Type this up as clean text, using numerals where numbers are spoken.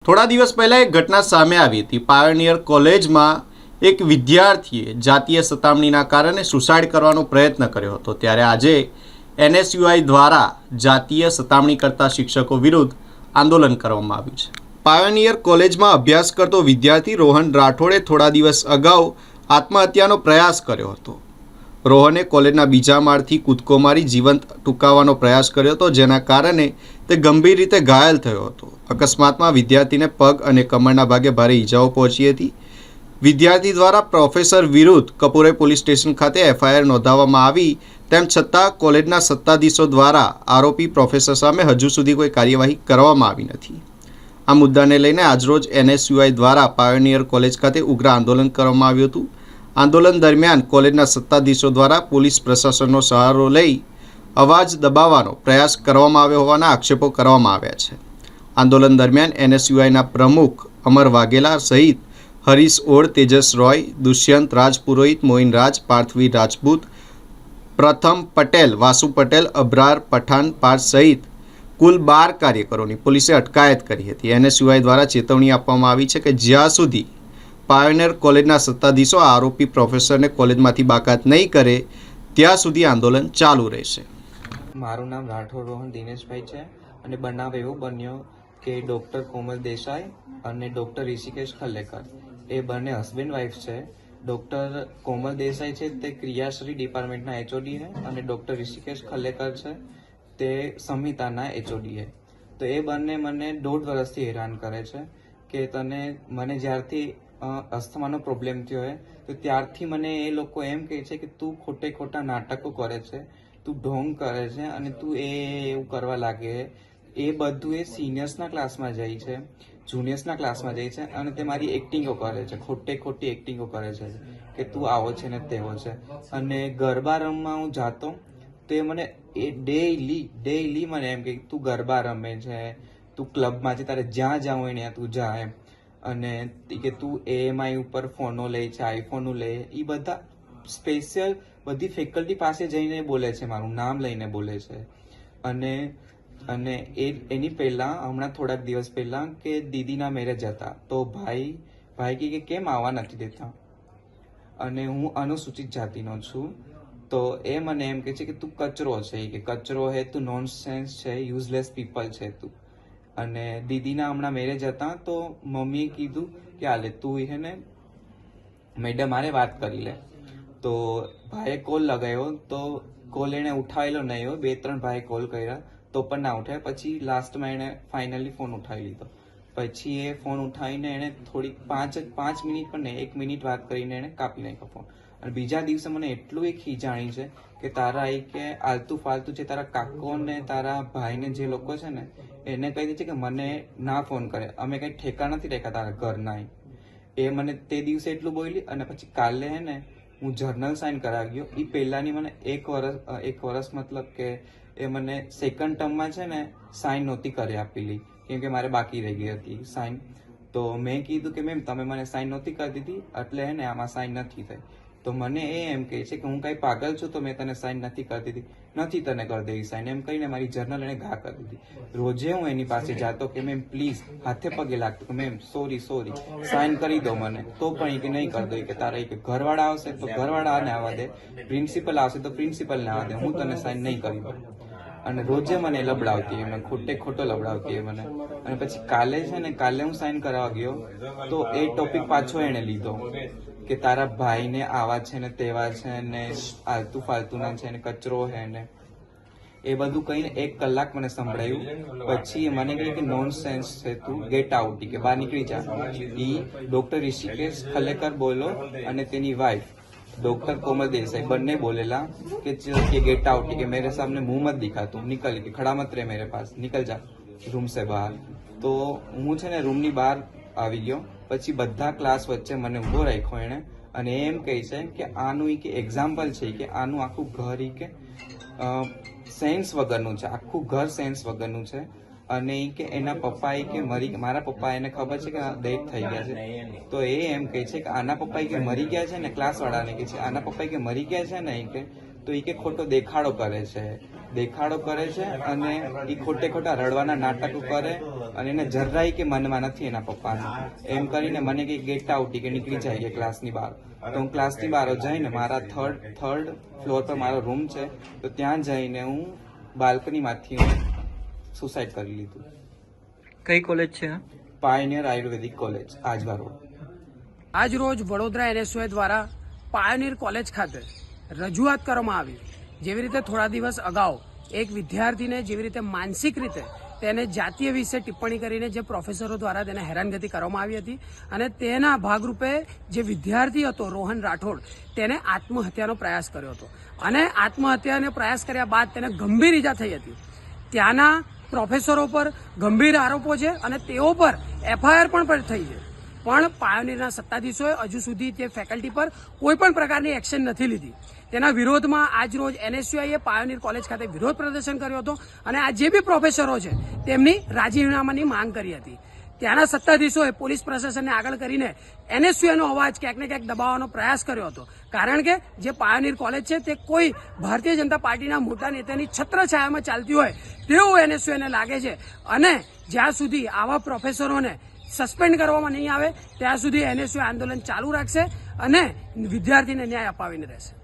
થોડા દિવસ પહેલાં એક ઘટના સામે આવી હતી। પાયોનિયર કોલેજમાં એક વિદ્યાર્થીએ જાતીય સતામણીના કારણે સુસાઇડ કરવાનો પ્રયત્ન કર્યો હતો। ત્યારે આજે એનએસયુઆઈ દ્વારા જાતીય સતામણી કરતા શિક્ષકો વિરુદ્ધ આંદોલન કરવામાં આવ્યું છે। પાયોનિયર કોલેજમાં અભ્યાસ કરતો વિદ્યાર્થી રોહન રાઠોડે થોડા દિવસ અગાઉ આત્મહત્યાનો પ્રયાસ કર્યો હતો। રોહને કોલેજના બીજા માળથી કૂદકો મારી જીવન ટૂંકાવવાનો પ્રયાસ કર્યો હતો, જેના કારણે તે ગંભીર રીતે ઘાયલ થયો હતો। અકસ્માતમાં વિદ્યાર્થીને પગ અને કમરના ભાગે ભારે ઈજાઓ પહોંચી હતી। વિદ્યાર્થી દ્વારા પ્રોફેસર વિરુદ્ધ કપૂરે પોલીસ સ્ટેશન ખાતે એફઆઈઆર નોંધાવવામાં આવી, તેમ છતાં કોલેજના સત્તાધીશો દ્વારા આરોપી પ્રોફેસર સામે હજુ સુધી કોઈ કાર્યવાહી કરવામાં આવી નથી। આ મુદ્દાને લઈને આજરોજ એનએસયુઆઈ દ્વારા પાયોનિયર કોલેજ ખાતે ઉગ્ર આંદોલન કરવામાં આવ્યું હતું। આંદોલન દરમિયાન કોલેજના સત્તાધીશો દ્વારા પોલીસ પ્રશાસનનો સહારો લઈ અવાજ દબાવવાનો પ્રયાસ કરવામાં આવ્યો હોવાના આક્ષેપો કરવામાં આવ્યા છે। આંદોલન દરમિયાન એનએસયુઆઈના પ્રમુખ અમર વાઘેલા સહિત હરીશ ઓળ, તેજસ રોય, દુષ્યંત રાજપુરોહિત, મોઇન રાજ, પાર્થવી રાજપૂત, પ્રથમ પટેલ, વાસુ પટેલ, અબરાર પઠાણ પાર્થ સહિત કુલ 12 કાર્યકરોની પોલીસે અટકાયત કરી હતી। એનએસયુઆઈ દ્વારા ચેતવણી આપવામાં આવી છે કે જ્યાં સુધી પાયોનિયર કોલેજના સત્તાધીશો આરોપી પ્રોફેસરને કોલેજમાંથી બાકાત નહીં કરે ત્યાં સુધી આંદોલન ચાલુ રહેશે। મારું નામ રાઠોડ રોહન દિનેશભાઈ છે અને બનાવ એવો બન્યો કે ડૉક્ટર કોમલ દેસાઈ અને ડૉક્ટર ઋષિકેશ ખલ્લેકર એ બંને હસબન્ડ વાઇફ છે। ડૉક્ટર કોમલ દેસાઈ છે તે ક્રિયાશ્રી ડિપાર્ટમેન્ટના એચઓડી છે અને ડૉક્ટર ઋષિકેશ ખલ્લેકર છે તે સંહિતાના એચઓડી છે। તો એ બંને મને 1.5 વર્ષથી હેરાન કરે છે કે મને જ્યારથી અસ્થમાનો પ્રોબ્લેમ થયો હોય તો ત્યારથી મને એ લોકો એમ કહે છે કે તું ખોટા નાટકો કરે છે, તું ઢોંગ કરે છે અને તું એવું કરવા લાગે। એ બધું એ સિનિયર્સના ક્લાસમાં જાય છે, જુનિયર્સના ક્લાસમાં જાય છે અને તે મારી એક્ટિંગો કરે છે, ખોટી એક્ટિંગો કરે છે કે તું આવો છે ને તેવો છે। અને ગરબા રમવા હું જાતો તો એ મને એ ડેઈલી મને એમ કે તું ગરબા રમે છે, તું ક્લબમાં છે, તારે જ્યાં જાઉં હોય ત્યાં તું જા એમ। અને કે તું એએમઆઈ ઉપર ફોનો લે છે, આઈફોનો લે, એ બધા સ્પેશિયલ બધી ફેકલ્ટી પાસે જઈને બોલે છે, મારું નામ લઈને બોલે છે। અને એની પહેલાં હમણાં થોડાક દિવસ પહેલાં કે દીદીના મેરેજ હતા તો ભાઈ કે કેમ આવવા નથી દેતા અને હું અનુસૂચિત જાતિનો છું તો એ મને એમ કહે છે કે તું કચરો છે, કે કચરો હે, તું નોનસેન્સ છે, યુઝલેસ પીપલ છે તું। અને દીદીના હમણાં મેરેજ હતા તો મમ્મીએ કીધું કે હાલે તું હે ને મેડમ હારે વાત કરી લે। તો ભાઈએ કોલ લગાવ્યો તો કોલ એને ઉઠાવેલો નહીં હોય, 2-3 ભાઈએ કોલ કર્યા તો પણ ના ઉઠાય। પછી લાસ્ટમાં એણે ફાઇનલી ફોન ઉઠાવી લીધો। પછી એ ફોન ઉઠાવીને એણે થોડીક 5 મિનિટ પણ નહીં, 1 મિનિટ વાત કરીને એણે કાપી નાખ્યો ફોન। અને બીજા દિવસે મને એટલું એ ખીજાણી છે કે તારા કે આલતુ ફાલતુ છે તારા કાકો ને તારા ભાઈને જે લોકો છે ને એને કહી દે છે કે મને ના ફોન કરે, અમે કંઈ ઠેકા નથી રાખ્યા તારા ઘરના। એ મને તે દિવસે એટલું બોલી અને પછી કાલે હે ને હું જર્નલ સાઇન કરાવી ગયો। એ પહેલાંની મને એક વર્ષ મતલબ કે એ મને સેકન્ડ ટર્મમાં છે ને સાઇન નહોતી કરી આપેલી કેમ કે મારે બાકી રહી ગઈ હતી સાઇન। તો મેં કીધું કે મેમ તમે મને સાઇન નહોતી કરી દીધી એટલે હે ને આમાં સાઇન નથી થઈ। તો મને એ એમ કહે છે કે હું કાંઈ પાગલ છું તો મેં તને સાઇન નથી કરી દીધી, નથી તને કરી દેવી સાઇન એમ કહીને મારી જર્નલ એને ઘા કરી દીધી। રોજે હું એની પાસે જાતો કે મેમ પ્લીઝ હાથે પગે લાગતો કે મેમ સોરી સાઇન કરી દો મને, તો પણ એ કે નહીં કરી દો, કે તારા કે ઘરવાળા આવશે તો ઘરવાળાને આવવા દે, પ્રિન્સિપલ આવશે તો પ્રિન્સિપલને આવવા દે, હું તને સાઇન નહીં કરી દઉં। અને રોજે મને લબડાવતી મને ખોટો લબડાવતી મને। અને પછી કાલે હું સાઇન કરાવવા ગયો તો એ ટોપિક પાછો એને લીધો કે તારા ભાઈને આવા છે ને તેવા છે ને આલતુ ફાલતુના છે ને કચરો હે ને એ બધું કહીને 1 કલાક મને સંભળાયું। પછી મને કહ્યું કે નોન સેન્સ છે તું, ગેટ આઉટ, કે બહાર નીકળી જા। ઈ ડૉક્ટર ઋષિકેશ ખલ્લેકર બોલો અને તેની વાઇફ डॉक्टर कोमल देसाई बनने बोलेला कि गेट आउट, कि मेरे सामने मुंह मत दिखा, तुम निकल, कि खड़ा मत रहे मेरे पास, निकल जा रूम से बहार। तो હું છે ને રૂમની બહાર આવી ગયો। પછી બધા ક્લાસ વચ્ચે મને ઊભો રાખ્યો એણે અને એમ કહે છે કે આનું કે એક્ઝામ્પલ છે કે આનું આખું ઘર કે સેન્સ વગરનું છે, આખું ઘર સેન્સ વગરનું છે। અને કે એના પપ્પા કે મારા પપ્પા એને ખબર છે કે ડેથ થઈ ગયા છે તો એ એમ કહે છે કે આના પપ્પા કે મરી ગયા છે ને, ક્લાસ વાળાને કે છે આના પપ્પા કે મરી ગયા છે ને કે તો એ કે ખોટો દેખાડો કરે છે અને એ ખોટા રડવાના નાટકો કરે અને એને જરાય કે મનમાં નથી એના પપ્પાનું. એમ કરીને મને કે ગેટ આઉટ કે નીકળી જાય કે ક્લાસની બહાર. તો હું ક્લાસની બહાર જઈને મારા થર્ડ ફ્લોર પર મારો રૂમ છે, તો ત્યાં જઈને હું બાલ્કનીમાંથી હું સુસાઇડ કરી લીધું. કઈ કોલેજ છે? પાયોનિયર આયુર્વેદિક કોલેજ, આજવા રોડ. આજ રોજ વડોદરા NSUI દ્વારા પાયોનિયર કોલેજ ખાતે રજૂઆત કરવામાં આવી. જેવી રીતે થોડા દિવસ અગાઉ એક વિદ્યાર્થીને જેવી રીતે માનસિક રીતે તેને જાતીય વિશે ટિપ્પણી કરીને જે પ્રોફેસરો દ્વારા તેને હેરાનગતિ કરવામાં આવી હતી અને તેના ભાગરૂપે જે વિદ્યાર્થી હતો રોહન રાઠોડ તેને આત્મહત્યાનો પ્રયાસ કર્યો હતો અને આત્મહત્યાનો પ્રયાસ કર્યા બાદ તેને ગંભીર ઈજા થઈ હતી. ત્યાંના પ્રોફેસરો પર ગંભીર આરોપો છે અને તેઓ પર FIR પણ થઈ છે, પણ પાયોનિયરના સત્તાધીશોએ હજુ સુધી તે ફેકલ્ટી પર કોઈ પણ પ્રકારની એક્શન નથી લીધી. તેના વિરોધમાં આજરોજ NSUIએ પાયોનિયર કોલેજ ખાતે વિરોધ પ્રદર્શન કર્યો હતો અને આ જે બી પ્રોફેસરો છે તેમની રાજીનામાની માંગ કરી હતી. ત્યાંના સત્તાધીશોએ પોલીસ પ્રશાસનને આગળ કરીને NSUIનો અવાજ ક્યાંક ને ક્યાંક દબાવવાનો પ્રયાસ કર્યો હતો, કારણ કે જે પાયોનિયર કોલેજ છે તે કોઈ ભારતીય જનતા પાર્ટીના મોટા નેતાની છત્રછાયામાં ચાલતી હોય તેવું NSUIને લાગે છે અને જ્યાં સુધી આવા પ્રોફેસરોને સસ્પેન્ડ કરવામાં નહીં આવે ત્યાં સુધી NSUI આંદોલન ચાલુ રાખશે અને વિદ્યાર્થીને ન્યાય અપાવીને રહેશે.